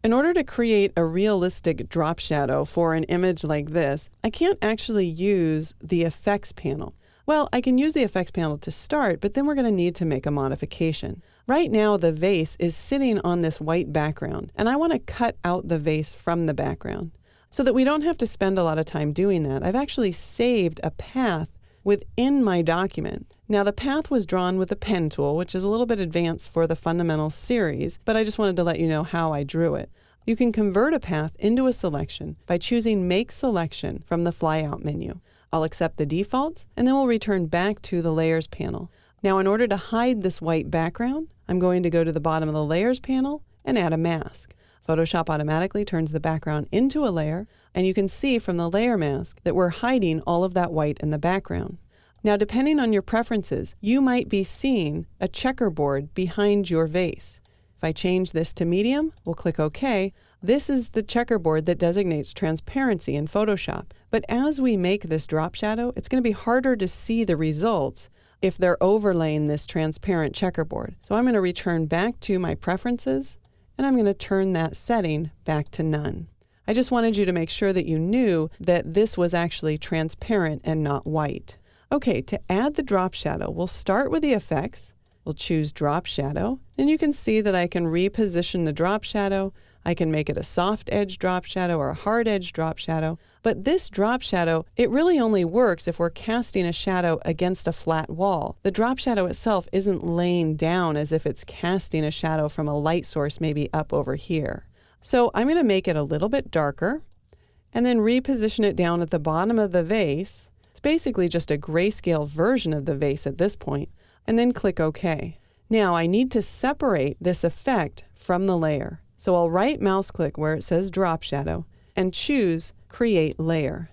In order to create a realistic drop shadow for an image like this, I can't actually use the effects panel. Well, I can use the effects panel to start, but then we're going to need to make a modification. Right now, the vase is sitting on this white background, and I want to cut out the vase from the background. So that we don't have to spend a lot of time doing that, I've actually saved a path within my document. Now, the path was drawn with a pen tool, which is a little bit advanced for the Fundamentals series, but I just wanted to let you know how I drew it. You can convert a path into a selection by choosing Make Selection from the flyout menu. I'll accept the defaults, and then we'll return back to the Layers panel. Now, in order to hide this white background, I'm going to go to the bottom of the Layers panel and add a mask. Photoshop automatically turns the background into a layer, and you can see from the layer mask that we're hiding all of that white in the background. Now, depending on your preferences, you might be seeing a checkerboard behind your vase. If I change this to medium, we'll click OK. This is the checkerboard that designates transparency in Photoshop. But as we make this drop shadow, it's going to be harder to see the results if they're overlaying this transparent checkerboard. So I'm going to return back to my preferences, and I'm going to turn that setting back to none. I just wanted you to make sure that you knew that this was actually transparent and not white. Okay, to add the drop shadow, we'll start with the effects. We'll choose drop shadow, and you can see that I can reposition the drop shadow. I can make it a soft edge drop shadow or a hard edge drop shadow. But this drop shadow, it really only works if we're casting a shadow against a flat wall. The drop shadow itself isn't laying down as if it's casting a shadow from a light source maybe up over here. So I'm going to make it a little bit darker and then reposition it down at the bottom of the vase. It's basically just a grayscale version of the vase at this point, and then click OK. Now I need to separate this effect from the layer. So I'll right mouse click where it says drop shadow and choose Create Layer.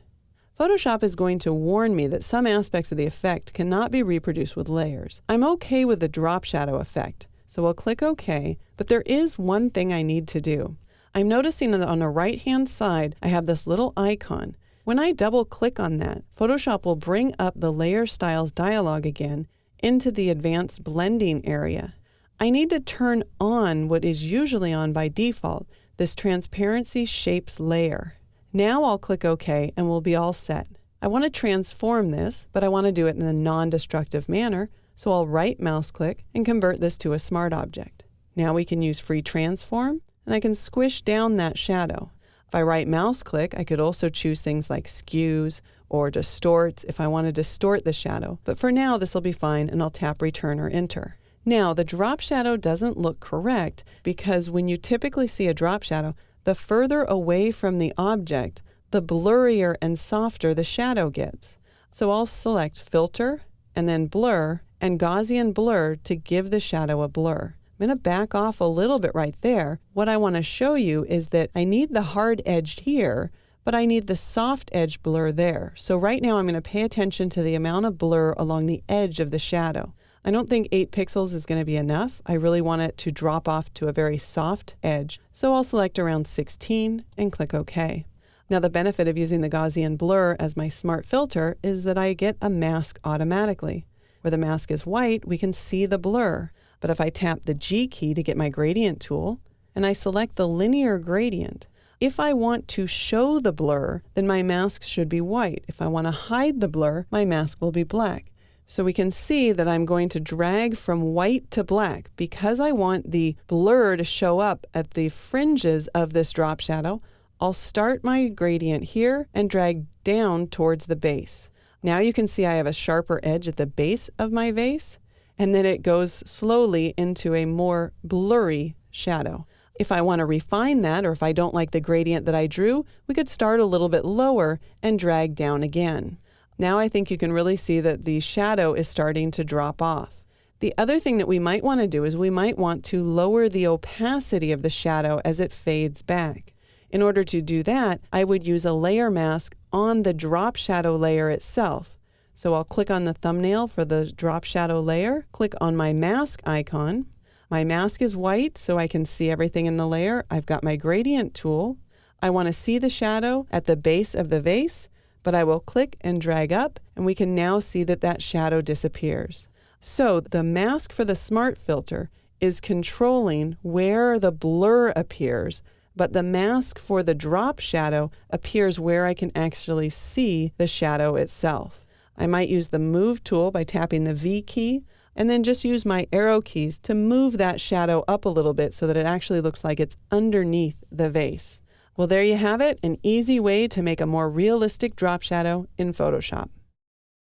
Photoshop is going to warn me that some aspects of the effect cannot be reproduced with layers. I'm okay with the drop shadow effect, so I'll click OK, but there is one thing I need to do. I'm noticing that on the right-hand side, I have this little icon. When I double click on that, Photoshop will bring up the Layer Styles dialog again into the Advanced Blending area. I need to turn on what is usually on by default, this Transparency Shapes layer. Now I'll click OK and we'll be all set. I want to transform this, but I want to do it in a non-destructive manner, so I'll right mouse click and convert this to a smart object. Now we can use Free Transform, and I can squish down that shadow. If I right mouse click, I could also choose things like Skews or Distort if I want to distort the shadow. But for now, this will be fine, and I'll tap Return or Enter. Now, the drop shadow doesn't look correct because when you typically see a drop shadow, the further away from the object, the blurrier and softer the shadow gets. So I'll select Filter and then Blur and Gaussian Blur to give the shadow a blur. I'm going to back off a little bit right there. What I want to show you is that I need the hard edge here, but I need the soft edge blur there. So right now I'm going to pay attention to the amount of blur along the edge of the shadow. I don't think 8 pixels is going to be enough. I really want it to drop off to a very soft edge. So I'll select around 16 and click OK. Now the benefit of using the Gaussian blur as my smart filter is that I get a mask automatically. Where the mask is white, we can see the blur. But if I tap the G key to get my gradient tool, and I select the linear gradient, if I want to show the blur, then my mask should be white. If I want to hide the blur, my mask will be black. So we can see that I'm going to drag from white to black. Because I want the blur to show up at the fringes of this drop shadow, I'll start my gradient here and drag down towards the base. Now you can see I have a sharper edge at the base of my vase, and then it goes slowly into a more blurry shadow. If I want to refine that, or if I don't like the gradient that I drew, we could start a little bit lower and drag down again. Now I think you can really see that the shadow is starting to drop off. The other thing that we might want to do is we might want to lower the opacity of the shadow as it fades back. In order to do that, I would use a layer mask on the drop shadow layer itself. So I'll click on the thumbnail for the drop shadow layer, click on my mask icon. My mask is white, so I can see everything in the layer. I've got my gradient tool. I want to see the shadow at the base of the vase, but I will click and drag up, and we can now see that that shadow disappears. So the mask for the smart filter is controlling where the blur appears but the mask for the drop shadow appears where I can actually see the shadow itself. I might use the Move tool by tapping the V key, and then just use my arrow keys to move that shadow up a little bit so that it actually looks like it's underneath the vase. Well, there you have it, an easy way to make a more realistic drop shadow in Photoshop.